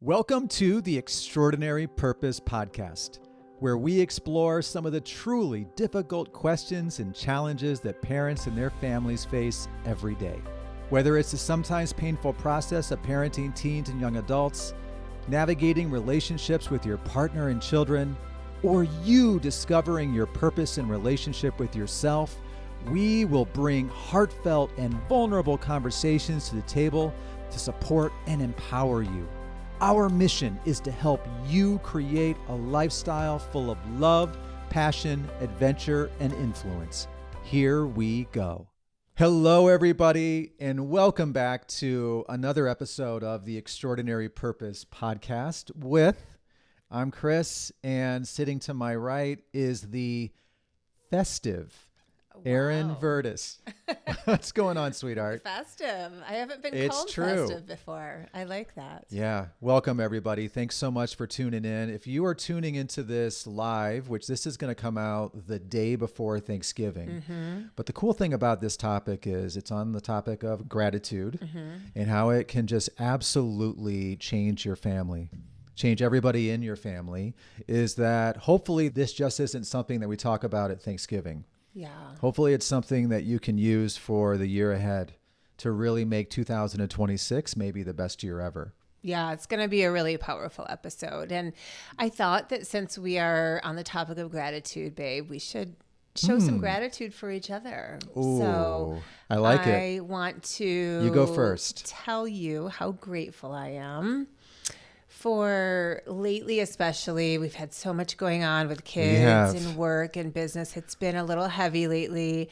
Welcome to the Extraordinary Purpose Podcast, where we explore some of the truly difficult questions and challenges that parents and their families face every day. Whether it's the sometimes painful process of parenting teens and young adults, navigating relationships with your partner and children, or you discovering your purpose in relationship with yourself, we will bring heartfelt and vulnerable conversations to the table to support and empower you. Our mission is to help you create a lifestyle full of love, passion, adventure, and influence. Here we go. Hello, everybody, and welcome back to another episode of the Extraordinary Purpose Podcast I'm Chris, and sitting to my right is the festive Erin Vertis. What's going on, sweetheart? Festive. I haven't been called festive before. I like that. Yeah. Welcome, everybody. Thanks so much for tuning in. If you are tuning into this live, which this is going to come out the day before Thanksgiving, but the cool thing about this topic is it's on the topic of gratitude and how it can just absolutely change your family. Change everybody in your family, is that hopefully this just isn't something that we talk about at Thanksgiving. Yeah. Hopefully it's something that you can use for the year ahead to really make 2026 maybe the best year ever. Yeah, it's going to be a really powerful episode. And I thought that since we are on the topic of gratitude, babe, we should show some gratitude for each other. Ooh, so I like it. I want to You go first. Tell you how grateful I am. For lately, especially, we've had so much going on with kids and work and business. It's been a little heavy lately.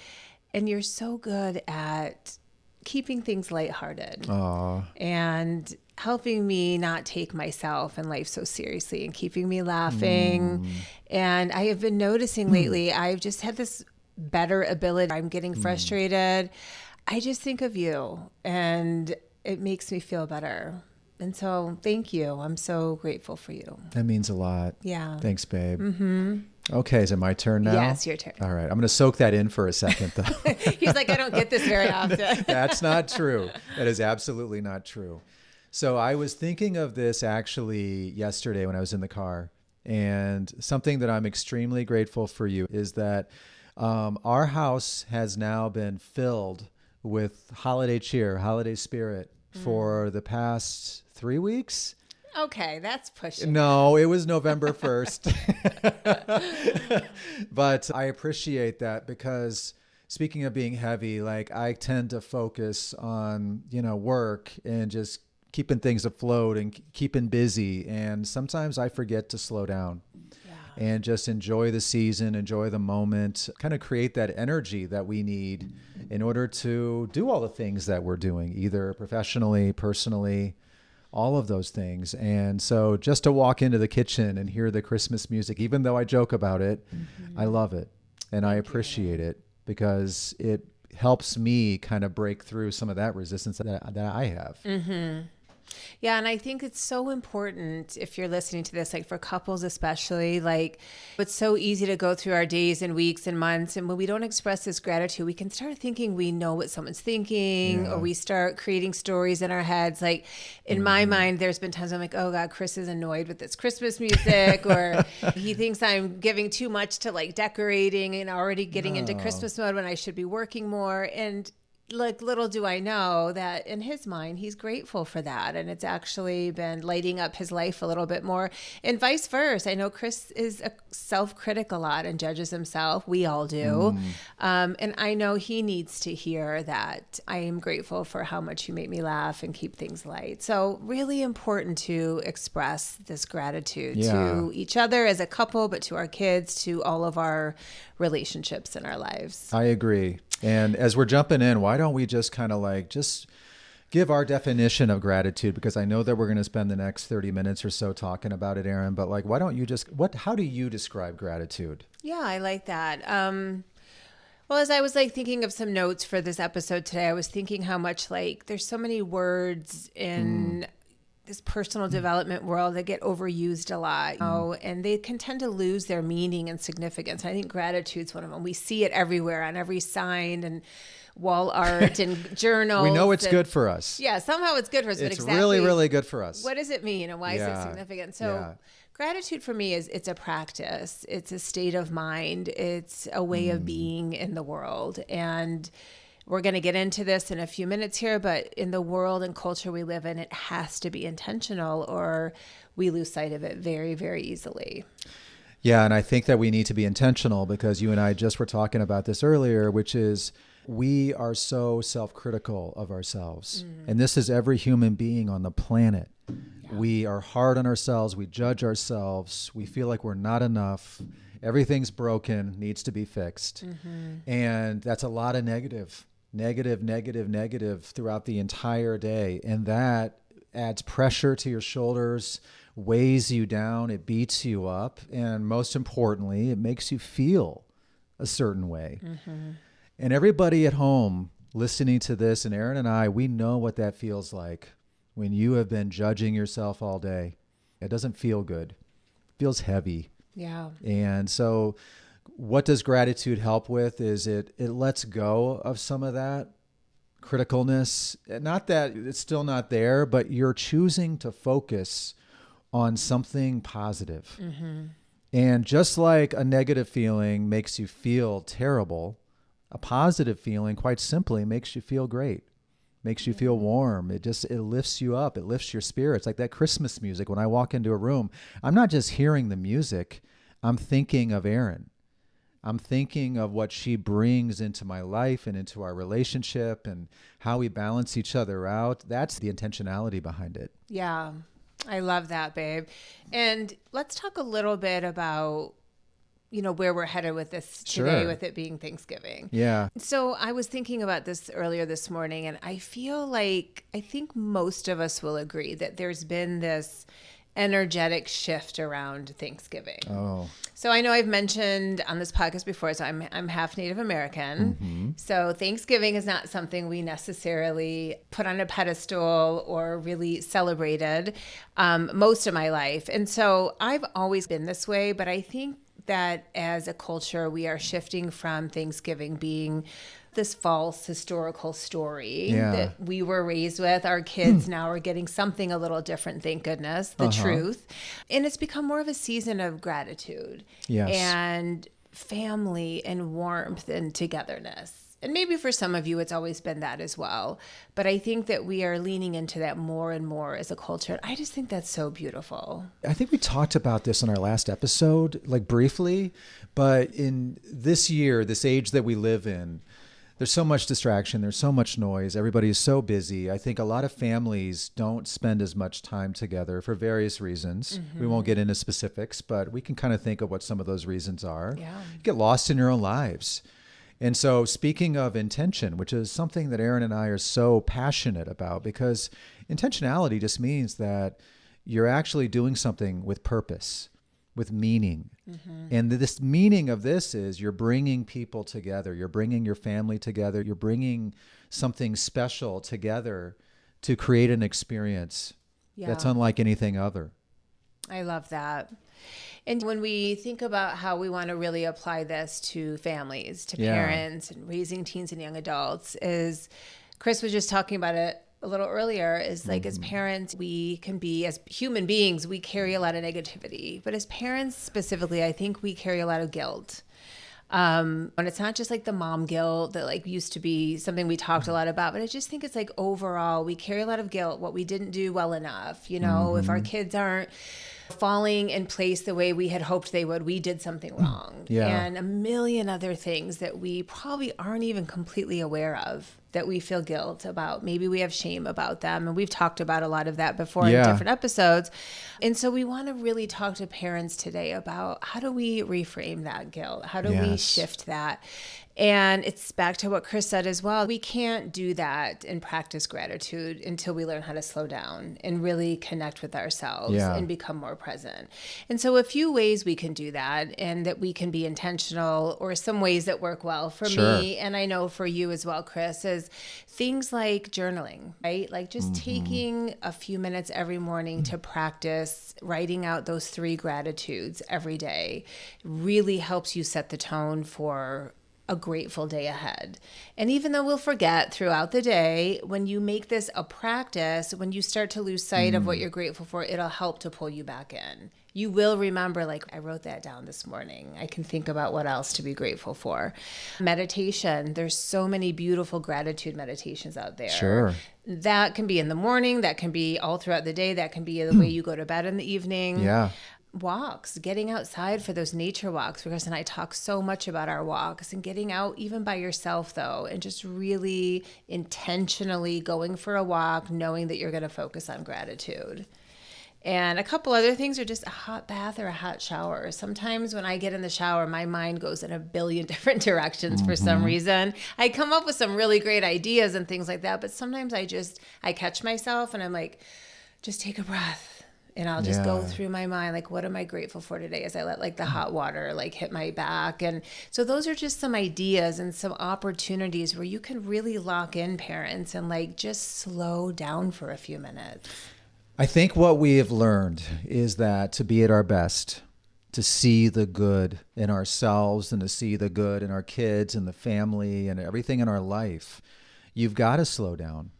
And you're so good at keeping things lighthearted. And helping me not take myself and life so seriously and keeping me laughing. And I have been noticing lately, I've just had this better ability. I'm getting frustrated. I just think of you and it makes me feel better. And so thank you. I'm so grateful for you. That means a lot. Yeah. Thanks, babe. Okay, is it my turn now? Yes, your turn. All right. I'm going to soak that in for a second, though. He's like, I don't get this very often. That's not true. That is absolutely not true. So I was thinking of this actually yesterday when I was in the car. And something that I'm extremely grateful for you is that our house has now been filled with holiday cheer, holiday spirit for the past 3 weeks. Okay, that's pushing. No, it was November 1st. But I appreciate that because speaking of being heavy, like I tend to focus on, work and just keeping things afloat and keeping busy. And sometimes I forget to slow down and just enjoy the season, enjoy the moment, kind of create that energy that we need in order to do all the things that we're doing, either professionally, personally, all of those things. And so just to walk into the kitchen and hear the Christmas music, even though I joke about it, I love it and I appreciate it because it helps me kind of break through some of that resistance that I have. Yeah. And I think it's so important if you're listening to this, like for couples, especially, like it's so easy to go through our days and weeks and months. And when we don't express this gratitude, we can start thinking we know what someone's thinking or we start creating stories in our heads. Like in my mind, there's been times I'm like, oh God, Chris is annoyed with this Christmas music or he thinks I'm giving too much to like decorating and already getting into Christmas mode when I should be working more. And like little do I know that in his mind, he's grateful for that. And it's actually been lighting up his life a little bit more and vice versa. I know Chris is a self-critic a lot and judges himself. We all do. And I know he needs to hear that I am grateful for how much you make me laugh and keep things light. So really important to express this gratitude to each other as a couple, but to our kids, to all of our relationships in our lives. I agree. And as we're jumping in, why don't we just kind of just give our definition of gratitude? Because I know that we're going to spend the next 30 minutes or so talking about it, Erin, but why don't you how do you describe gratitude? Yeah, I like that. Well, as I was thinking of some notes for this episode today, I was thinking how much there's so many words in this personal development world that get overused a lot, you know, and they can tend to lose their meaning and significance. I think gratitude's one of them. We see it everywhere on every sign and wall art and journals. We know it's good for us. Yeah, somehow it's good for us. It's but exactly, really, really good for us. What does it mean and why is it significant? So gratitude for me it's a practice. It's a state of mind. It's a way of being in the world. And we're going to get into this in a few minutes here, but in the world and culture we live in, it has to be intentional or we lose sight of it very, very easily. Yeah, and I think that we need to be intentional because you and I just were talking about this earlier, which is we are so self-critical of ourselves. And this is every human being on the planet. Yeah. We are hard on ourselves. We judge ourselves. We feel like we're not enough. Everything's broken, needs to be fixed. And that's a lot of negative throughout the entire day. And that adds pressure to your shoulders, weighs you down, it beats you up. And most importantly, it makes you feel a certain way. And everybody at home listening to this, and Erin and I, we know what that feels like when you have been judging yourself all day. It doesn't feel good. It feels heavy. Yeah. And so what does gratitude help with is it lets go of some of that criticalness. Not that it's still not there, but you're choosing to focus on something positive. And just like a negative feeling makes you feel terrible, a positive feeling, quite simply, makes you feel great, makes you feel warm. It lifts you up. It lifts your spirits. Like that Christmas music. When I walk into a room, I'm not just hearing the music. I'm thinking of Erin. I'm thinking of what she brings into my life and into our relationship and how we balance each other out. That's the intentionality behind it. Yeah, I love that, babe. And let's talk a little bit about where we're headed with this today, with it being Thanksgiving. Yeah. So I was thinking about this earlier this morning, and I think most of us will agree that there's been this energetic shift around Thanksgiving. Oh. So I know I've mentioned on this podcast before, so I'm half Native American. So Thanksgiving is not something we necessarily put on a pedestal or really celebrated most of my life. And so I've always been this way, but I think that as a culture, we are shifting from Thanksgiving being this false historical story that we were raised with. Our kids now are getting something a little different, thank goodness, the truth. And it's become more of a season of gratitude and family and warmth and togetherness. And maybe for some of you, it's always been that as well. But I think that we are leaning into that more and more as a culture. I just think that's so beautiful. I think we talked about this in our last episode, like briefly, but in this year, this age that we live in, there's so much distraction. There's so much noise. Everybody is so busy. I think a lot of families don't spend as much time together for various reasons. We won't get into specifics, but we can kind of think of what some of those reasons are. Yeah. You get lost in your own lives. And so speaking of intention, which is something that Erin and I are so passionate about, because intentionality just means that you're actually doing something with purpose, with meaning. And this meaning of this is you're bringing people together. You're bringing your family together. You're bringing something special together to create an experience that's unlike anything other. I love that. And when we think about how we want to really apply this to families, to parents, and raising teens and young adults, is Chris was just talking about it a little earlier, is like as parents, we can be, as human beings, we carry a lot of negativity. But as parents specifically, I think we carry a lot of guilt. And it's not just like the mom guilt that like used to be something we talked a lot about, but I just think it's like overall, we carry a lot of guilt, what we didn't do well enough. If our kids aren't falling in place the way we had hoped they would, we did something wrong. And a million other things that we probably aren't even completely aware of, that we feel guilt about. Maybe we have shame about them. And we've talked about a lot of that before in different episodes. And so we want to really talk to parents today about how do we reframe that guilt? How do we shift that? And it's back to what Chris said as well. We can't do that and practice gratitude until we learn how to slow down and really connect with ourselves and become more present. And so a few ways we can do that, and that we can be intentional, or some ways that work well for me, and I know for you as well, Chris, is things like journaling, right? Like just taking a few minutes every morning to practice writing out those 3 gratitudes every day really helps you set the tone for a grateful day ahead. And even though we'll forget throughout the day, when you make this a practice, when you start to lose sight of what you're grateful for, it'll help to pull you back in. You will remember, like, I wrote that down this morning. I can think about what else to be grateful for. Meditation. There's so many beautiful gratitude meditations out there. Sure. That can be in the morning. That can be all throughout the day. That can be the way you go to bed in the evening. Yeah. Walks, getting outside for those nature walks. Chris and I talk so much about our walks, and getting out even by yourself though, and just really intentionally going for a walk, knowing that you're going to focus on gratitude. And a couple other things are just a hot bath or a hot shower. Sometimes when I get in the shower, my mind goes in a billion different directions for some reason. I come up with some really great ideas and things like that, but sometimes I catch myself and I'm like, just take a breath. And I'll just go through my mind, like, what am I grateful for today, as I let like the hot water like hit my back. And so those are just some ideas and some opportunities where you can really lock in, parents, and like just slow down for a few minutes. I think what we have learned is that to be at our best, to see the good in ourselves and to see the good in our kids and the family and everything in our life, you've got to slow down.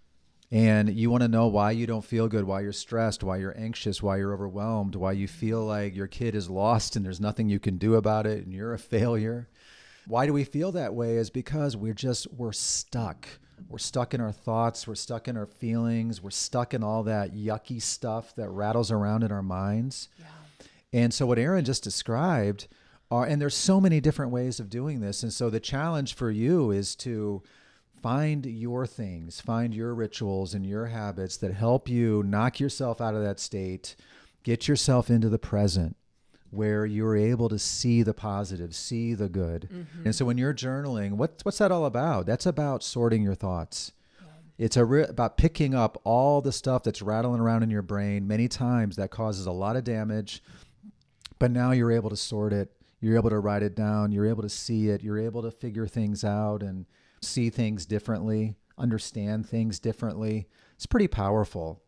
And you want to know why you don't feel good, why you're stressed, why you're anxious, why you're overwhelmed, why you feel like your kid is lost and there's nothing you can do about it and you're a failure. Why do we feel that way? Is because we're stuck. We're stuck in our thoughts. We're stuck in our feelings. We're stuck in all that yucky stuff that rattles around in our minds. Yeah. And so what Erin just described and there's so many different ways of doing this. And so the challenge for you is to find your things, find your rituals and your habits that help you knock yourself out of that state, get yourself into the present where you're able to see the positive, see the good. And so when you're journaling, what's that all about? That's about sorting your thoughts. It's about picking up all the stuff that's rattling around in your brain. Many times that causes a lot of damage, but now you're able to sort it. You're able to write it down. You're able to see it. You're able to figure things out and see things differently, understand things differently. It's pretty powerful.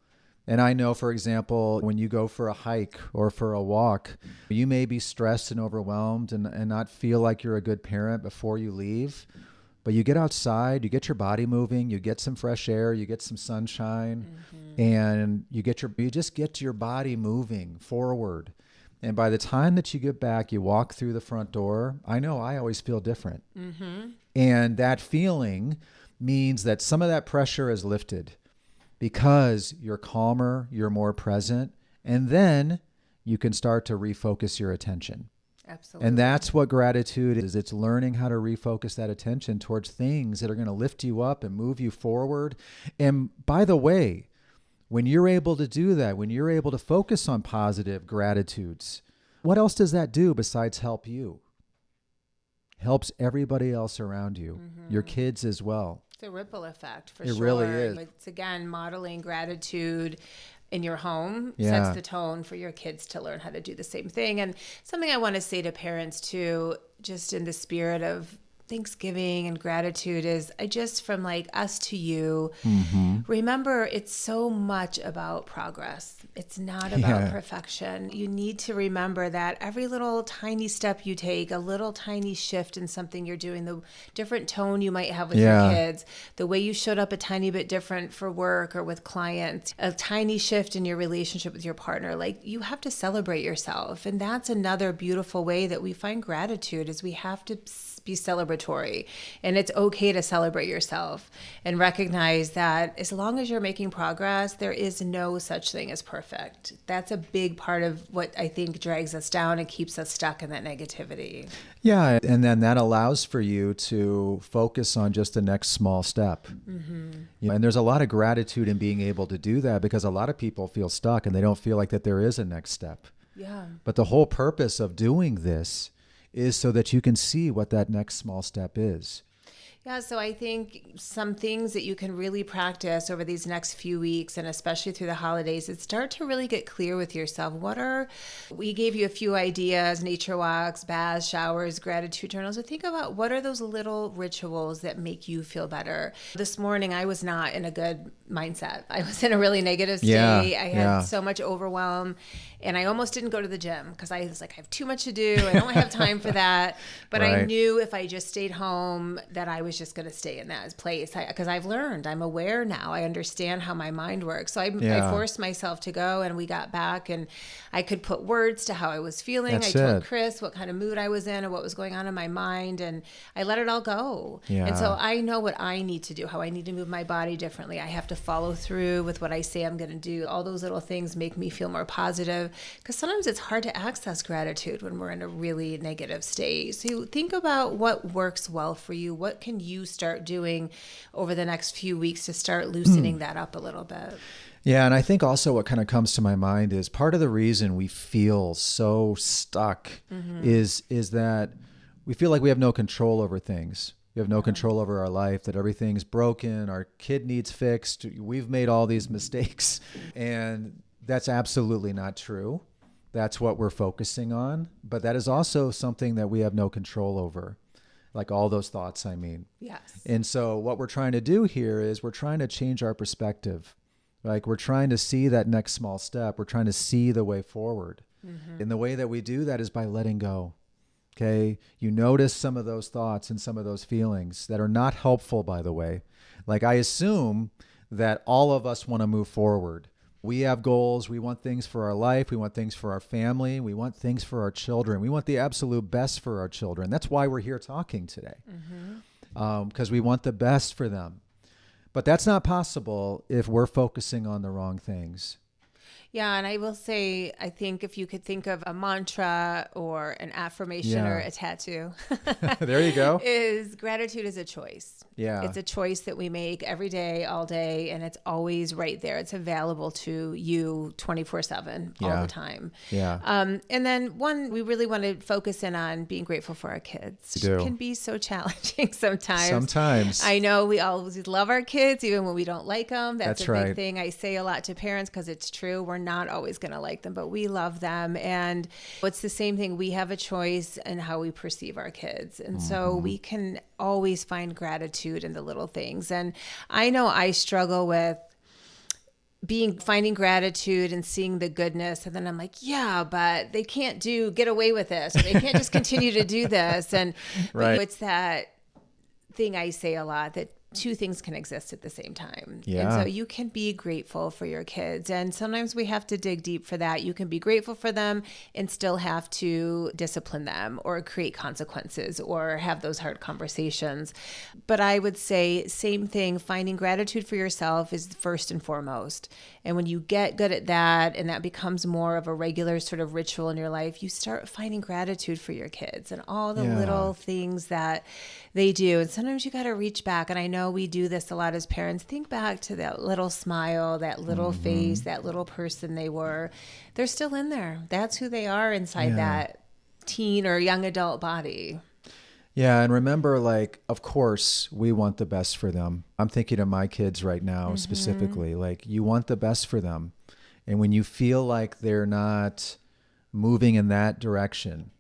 And I know, for example, when you go for a hike or for a walk, you may be stressed and overwhelmed and not feel like you're a good parent before you leave. But you get outside, you get your body moving, you get some fresh air, you get some sunshine, and you just get your body moving forward. And by the time that you get back, you walk through the front door. I know I always feel different. And that feeling means that some of that pressure is lifted because you're calmer, you're more present, and then you can start to refocus your attention. Absolutely. And that's what gratitude is. It's learning how to refocus that attention towards things that are going to lift you up and move you forward. And by the way, when you're able to do that, when you're able to focus on positive gratitudes, what else does that do besides help you? Helps everybody else around you, your kids as well. It's a ripple effect for sure. It really is. It's, again, modeling gratitude in your home sets the tone for your kids to learn how to do the same thing. And something I want to say to parents too, just in the spirit of Thanksgiving and gratitude, is from like us to you, remember, it's so much about progress. It's not about perfection. You need to remember that every little tiny step you take, a little tiny shift in something you're doing, the different tone you might have with your kids, the way you showed up a tiny bit different for work or with clients, a tiny shift in your relationship with your partner, like you have to celebrate yourself. And that's another beautiful way that we find gratitude, is we have to be celebratory. And it's okay to celebrate yourself and recognize that as long as you're making progress, there is no such thing as perfect. That's a big part of what I think drags us down and keeps us stuck in that negativity. Yeah. And then that allows for you to focus on just the next small step. And there's a lot of gratitude in being able to do that, because a lot of people feel stuck and they don't feel like that there is a next step. Yeah. But the whole purpose of doing this is so that you can see what that next small step is. Yeah, so I think some things that you can really practice over these next few weeks, and especially through the holidays, is start to really get clear with yourself. We gave you a few ideas: nature walks, baths, showers, gratitude journals. So think about, what are those little rituals that make you feel better? This morning, I was not in a good mindset. I was in a really negative state. I had so much overwhelm, and I almost didn't go to the gym because I was like, I have too much to do. I don't have time for that. But I knew if I just stayed home that I was just going to stay in that place, because I've learned, I'm aware now. I understand how my mind works. So I forced myself to go, and we got back, and I could put words to how I was feeling. I told Chris what kind of mood I was in and what was going on in my mind, and I let it all go. And so I know what I need to do, how I need to move my body differently. I have to follow through with what I say I'm going to do. All those little things make me feel more positive, because sometimes it's hard to access gratitude when we're in a really negative state. So think about what works well for you. What can you start doing over the next few weeks to start loosening that up a little bit? Yeah, and I think also what kind of comes to my mind is part of the reason we feel so stuck is that we feel like we have no control over things. We have no control over our life, that everything's broken, our kid needs fixed, we've made all these mistakes. And that's absolutely not true. That's what we're focusing on. But that is also something that we have no control over. Like all those thoughts, I mean. Yes. And so what we're trying to do here is we're trying to change our perspective. Like we're trying to see that next small step. We're trying to see the way forward. And the way that we do that is by letting go. Okay. You notice some of those thoughts and some of those feelings that are not helpful, by the way. Like I assume that all of us want to move forward. We have goals. We want things for our life. We want things for our family. We want things for our children. We want the absolute best for our children. That's why we're here talking today, because we want the best for them. But that's not possible if we're focusing on the wrong things. Yeah, and I will say, I think if you could think of a mantra or an affirmation or a tattoo, there you go. Is gratitude is a choice. Yeah. It's a choice that we make every day, all day, and it's always right there. It's available to you 24/7, all the time. Yeah. And then we really want to focus in on being grateful for our kids. It can be so challenging sometimes. I know we always love our kids, even when we don't like them. That's a big thing I say a lot to parents, because it's true. We're not always going to like them, but we love them. And it's the same thing. We have a choice in how we perceive our kids. And so we can always find gratitude in the little things. And I know I struggle with finding gratitude and seeing the goodness. And then I'm like, yeah, but they can't get away with this. Or they can't just continue to do this. And it's that thing I say a lot, that two things can exist at the same time. Yeah. And so you can be grateful for your kids. And sometimes we have to dig deep for that. You can be grateful for them and still have to discipline them or create consequences or have those hard conversations. But I would say same thing, finding gratitude for yourself is first and foremost. And when you get good at that and that becomes more of a regular sort of ritual in your life, you start finding gratitude for your kids and all the little things that they do. And sometimes you got to reach back. And I know we do this a lot as parents. Think back to that little smile, that little face, that little person they were. They're still in there. That's who they are inside that teen or young adult body. Yeah. And remember, like, of course, we want the best for them. I'm thinking of my kids right now specifically. Like, you want the best for them. And when you feel like they're not moving in that direction,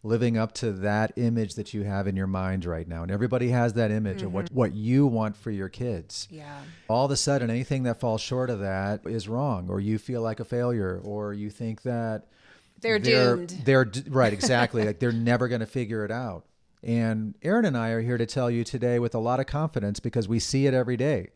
living up to that image that you have in your mind right now. And everybody has that image of what you want for your kids. Yeah. All of a sudden, anything that falls short of that is wrong, or you feel like a failure, or you think that they're doomed. Right, exactly. Like they're never going to figure it out. And Erin and I are here to tell you today with a lot of confidence, because we see it every day,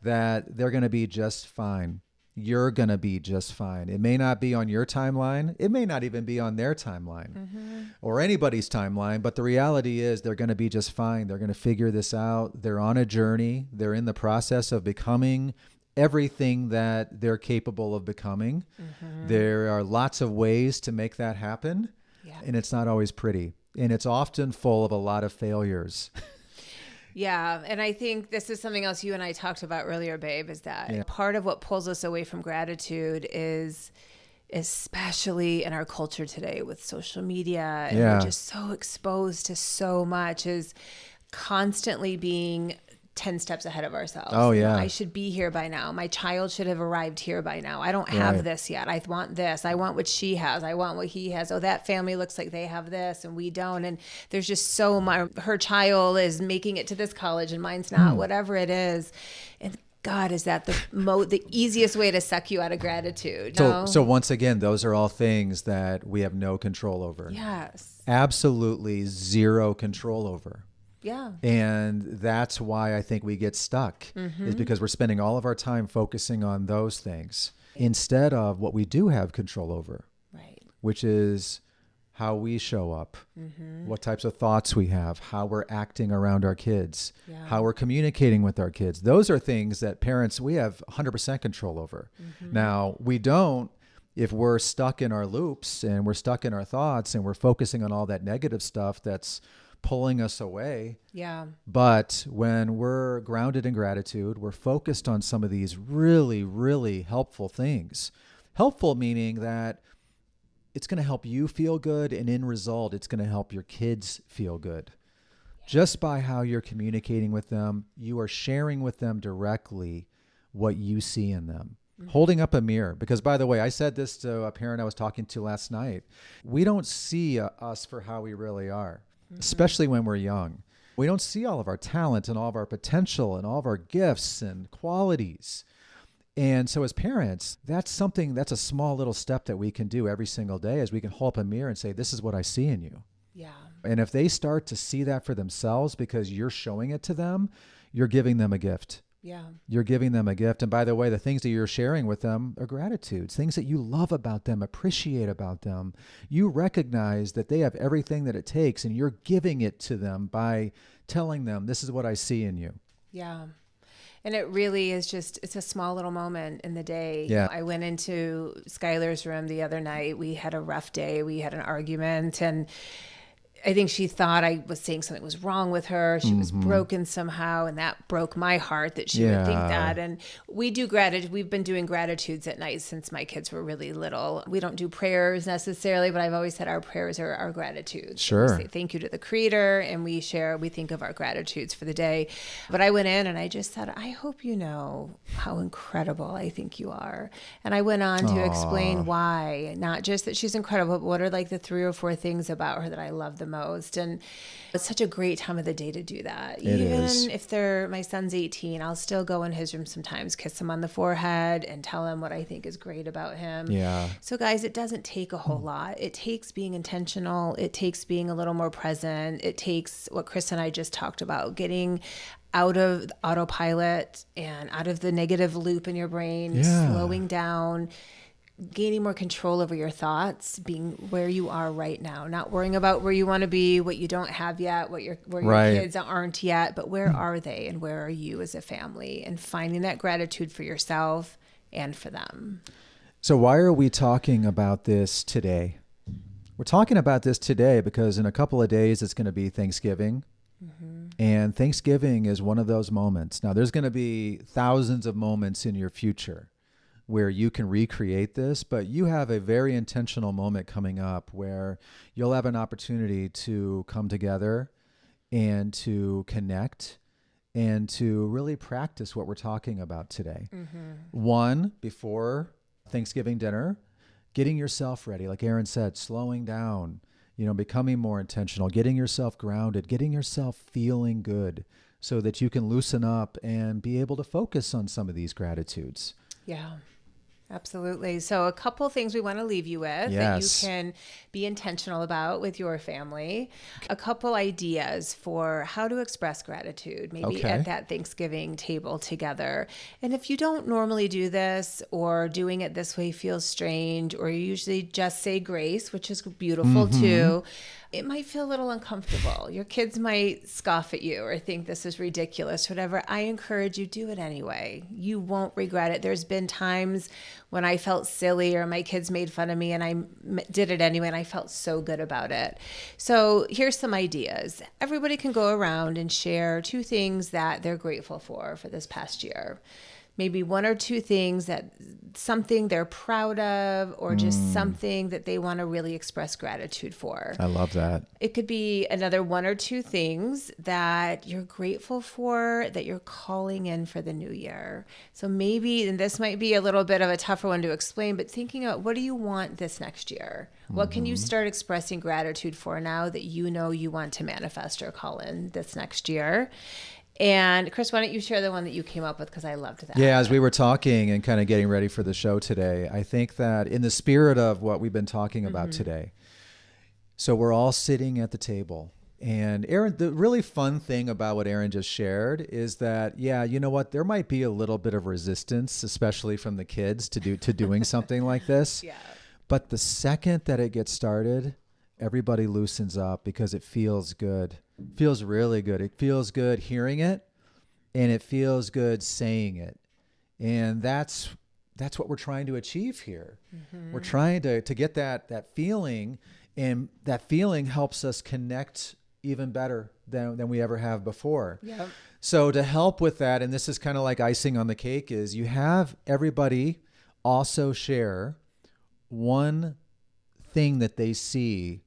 that they're going to be just fine. You're going to be just fine. It may not be on your timeline. It may not even be on their timeline or anybody's timeline. But the reality is they're going to be just fine. They're going to figure this out. They're on a journey. They're in the process of becoming everything that they're capable of becoming. There are lots of ways to make that happen. And it's not always pretty. And it's often full of a lot of failures. Yeah. And I think this is something else you and I talked about earlier, babe, is that part of what pulls us away from gratitude is especially in our culture today with social media, and Yeah. we're just so exposed to so much, is constantly being 10 steps ahead of ourselves. Oh, You know, yeah. I should be here by now. My child should have arrived here by now. I don't have Right. this yet. I want this. I want what she has. I want what he has. Oh, that family looks like they have this and we don't. And there's just so much. Her child is making it to this college and mine's not, whatever it is. And God, is that the easiest way to suck you out of gratitude? So once again, those are all things that we have no control over. Yes. Absolutely zero control over. Yeah. And that's why I think we get stuck, is because we're spending all of our time focusing on those things instead of what we do have control over, Right. which is how we show up, what types of thoughts we have, how we're acting around our kids, how we're communicating with our kids. Those are things that parents, we have 100% control over. Now, we don't if we're stuck in our loops and we're stuck in our thoughts and we're focusing on all that negative stuff that's pulling us away. Yeah. But when we're grounded in gratitude, we're focused on some of these really, really helpful things. Helpful meaning that it's going to help you feel good, and in result, it's going to help your kids feel good. Just by how you're communicating with them, you are sharing with them directly what you see in them. Holding up a mirror, because by the way, I said this to a parent I was talking to last night. We don't see us for how we really are. Especially when we're young. We don't see all of our talent and all of our potential and all of our gifts and qualities. And so as parents, that's a small little step that we can do every single day, is we can hold up a mirror and say, this is what I see in you. Yeah. And if they start to see that for themselves because you're showing it to them, you're giving them a gift. Yeah. You're giving them a gift. And by the way, the things that you're sharing with them are gratitudes, things that you love about them, appreciate about them. You recognize that they have everything that it takes, and you're giving it to them by telling them, this is what I see in you. Yeah. And it really is it's a small little moment in the day. Yeah. I went into Skylar's room the other night. We had a rough day. We had an argument, and I think she thought I was saying something was wrong with her. She was broken somehow, and that broke my heart that she would think that. And we do gratitude. We've been doing gratitudes at night since my kids were really little. We don't do prayers necessarily, but I've always said our prayers are our gratitudes. Sure. We say thank you to the Creator, and we think of our gratitudes for the day. But I went in and I just said, I hope you know how incredible I think you are. And I went on to explain why, not just that she's incredible, but what are like the 3 or 4 things about her that I love the most. And it's such a great time of the day to do that. Even if my son's 18, I'll still go in his room sometimes, kiss him on the forehead and tell him what I think is great about him. Yeah. So guys, it doesn't take a whole lot. It takes being intentional. It takes being a little more present. It takes what Chris and I just talked about, getting out of autopilot and out of the negative loop in your brain, slowing down, gaining more control over your thoughts, being where you are right now, not worrying about where you want to be, what you don't have yet, where your kids aren't yet, but where are they and where are you as a family, and finding that gratitude for yourself and for them. So why are we talking about this today? We're talking about this today because in a couple of days, it's going to be Thanksgiving. And Thanksgiving is one of those moments. Now, there's going to be thousands of moments in your future where you can recreate this, but you have a very intentional moment coming up where you'll have an opportunity to come together and to connect and to really practice what we're talking about today. One, before Thanksgiving dinner, getting yourself ready, like Erin said, slowing down, becoming more intentional, getting yourself grounded, getting yourself feeling good so that you can loosen up and be able to focus on some of these gratitudes. Yeah. Absolutely. So a couple things we want to leave you with that you can be intentional about with your family. A couple ideas for how to express gratitude, maybe at that Thanksgiving table together. And if you don't normally do this, or doing it this way feels strange, or you usually just say grace, which is beautiful too, it might feel a little uncomfortable. Your kids might scoff at you or think this is ridiculous, whatever. I encourage you, do it anyway. You won't regret it. There's been times when I felt silly or my kids made fun of me and I did it anyway, and I felt so good about it. So here's some ideas. Everybody can go around and share 2 things that they're grateful for this past year. maybe one or two things that something they're proud of, or just something that they want to really express gratitude for. I love that. It could be another one or two things that you're grateful for, that you're calling in for the new year. So maybe, and this might be a little bit of a tougher one to explain, but thinking about, what do you want this next year? What can you start expressing gratitude for now that you know you want to manifest or call in this next year? And Chris, why don't you share the one that you came up with? Because I loved that. Yeah, as we were talking and kind of getting ready for the show today, I think that in the spirit of what we've been talking about today, so we're all sitting at the table. And Erin, the really fun thing about what Erin just shared is that, yeah, you know what? There might be a little bit of resistance, especially from the kids, to doing something like this. Yeah. But the second that it gets started, everybody loosens up because it feels good. It feels really good. It feels good hearing it, and it feels good saying it. And that's what we're trying to achieve here. We're trying to get that feeling, and that feeling helps us connect even better than we ever have before. Yep. So to help with that, and this is kind of like icing on the cake, is you have everybody also share one thing that they see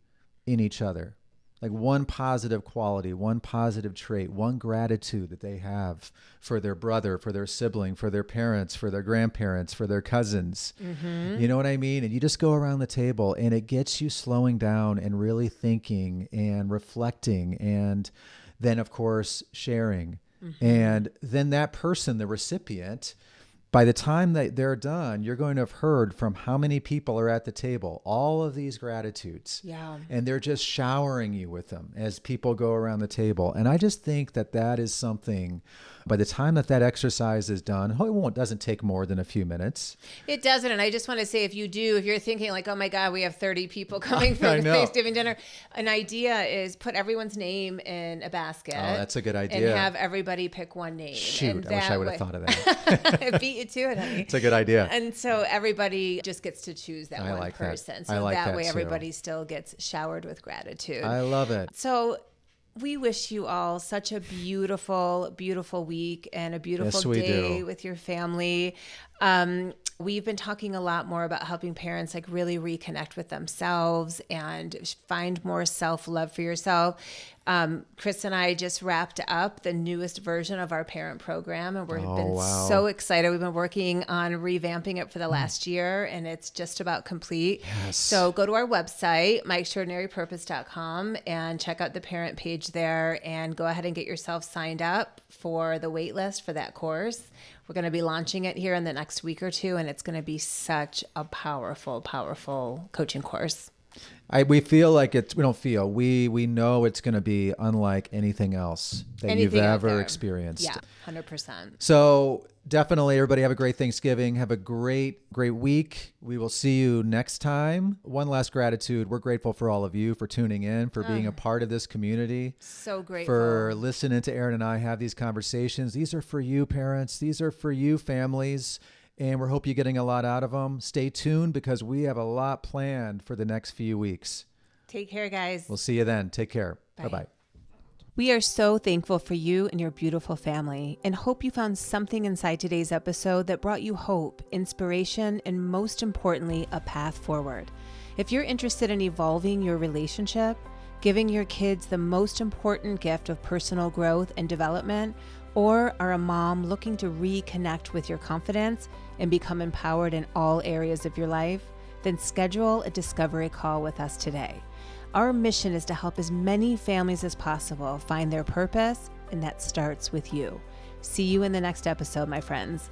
in each other, like one positive quality, one positive trait, one gratitude that they have for their brother, for their sibling, for their parents, for their grandparents, for their cousins. You know what I mean? And you just go around the table, and it gets you slowing down and really thinking and reflecting, and then of course sharing. And then that person, the recipient, by the time that they're done, you're going to have heard from how many people are at the table, all of these gratitudes. Yeah. And they're just showering you with them as people go around the table. And I just think that that is something, by the time that exercise is done, it doesn't take more than a few minutes. It doesn't. And I just want to say, if you're thinking like, oh my God, we have 30 people coming for Thanksgiving dinner, an idea is put everyone's name in a basket. Oh, that's a good idea. And have everybody pick one name. Shoot, and I wish I would have thought of that. Beat you to it, honey. It's a good idea. And so everybody just gets to choose that one like person. That. So like that way too. Everybody still gets showered with gratitude. I love it. So we wish you all such a beautiful, beautiful week and a beautiful day with your family. We've been talking a lot more about helping parents like really reconnect with themselves and find more self-love for yourself. Chris and I just wrapped up the newest version of our parent program, and we've been so excited. We've been working on revamping it for the last year, and it's just about complete. Yes. So go to our website, myextraordinarypurpose.com, and check out the parent page there, and go ahead and get yourself signed up for the wait list for that course. We're going to be launching it here in the next week or two, and it's going to be such a powerful, powerful coaching course. We feel like we know it's going to be unlike anything else that you've ever experienced. Yeah, 100%. So definitely, everybody have a great Thanksgiving. Have a great, great week. We will see you next time. One last gratitude. We're grateful for all of you for tuning in, for being a part of this community. So grateful. For listening to Erin and I have these conversations. These are for you, parents. These are for you, families. And we hope you're getting a lot out of them. Stay tuned because we have a lot planned for the next few weeks. Take care, guys. We'll see you then. Take care. Bye. Bye-bye. We are so thankful for you and your beautiful family, and hope you found something inside today's episode that brought you hope, inspiration, and most importantly, a path forward. If you're interested in evolving your relationship, giving your kids the most important gift of personal growth and development, or are a mom looking to reconnect with your confidence and become empowered in all areas of your life, then schedule a discovery call with us today. Our mission is to help as many families as possible find their purpose, and that starts with you. See you in the next episode, my friends.